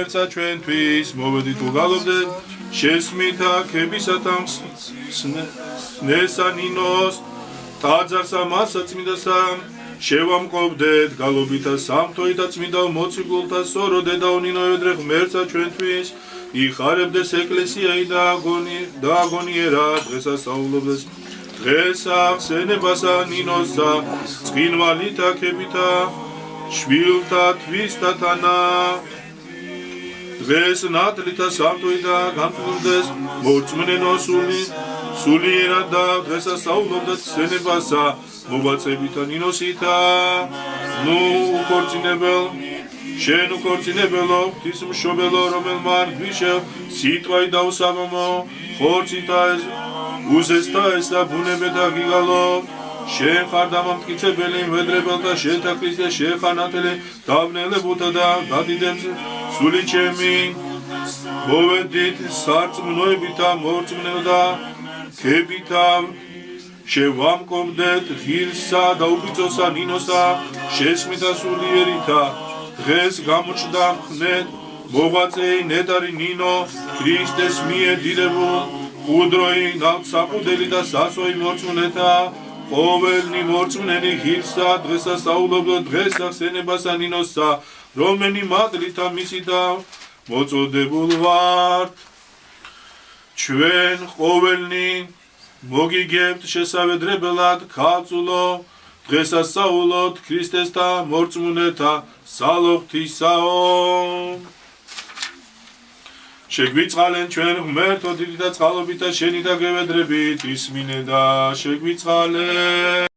Erța ჩვენთვის მოვედით უგალობდეთ შესმითა ქებისათამს სნესა ნინოს ტაძარსა მასა წმინდასა შევამყოფდეთ გალობითა სამთოითა წმინდა მოციქულთა სორო დედაო ნინო ედრე ღმერთსა ჩვენთვის იხარებდეს ეკლესიայի და აგონიერა დღესასწაულობდეს დღესა ხსენებასა ნინოსა წყინვალითა ქებითა შვილთა თვისთა თანა დღეს ნათლითა სამთოითა განხილდეს მორწმუნენო სულიერად და დღესასწაულობდეთ ხსენებასა მოღვაწეებითა ნინოსითა ნუ უკორწინებელ შენ უკორწინებელო ღვთისმშობელო რომელმან გვიშევ სიტყვაი დაუსაბამო ხორცითა უზესთა ესა ბუნებეთა გიგალო შენ ხარ დამამტკიცებელი მედრებელთა შენთა ქრისტე შენ ხარ ნათელი დავნელებუთა და გადიდებს სული ჩემი მოვედით სარწმუნოებითა მორწმუნეო და ქებითა შევამკობდეთ ღირსა და უბიწოსა ნინოსა შესმითა სულიერითა დღეს გამოჩნდა ხნეთ მოღვაწეი ნეტარი ნინო ქრისტეს მიერ დიდებულ უდროი საყუდელი და სასოი მორწმუნეთა ყოველნი მორწმუნენი ღირსა დღესასწაულობდოთ დღესა ხსენებასა ნინოსა რომენი მადლითა მისითა მოწოდებულ ვართ ჩვენ ყოველნი მოგიგებთ შესავედრებელად ქალწულო დღესასწაულოთ ქრისტესთა მორწმუნეთა სალოღვთისაო შეგვიწყალენ ჩვენ ღმერთო დიდი და წყალობითა შენი და გევედრებით ისმინე და შეგვიწყალენ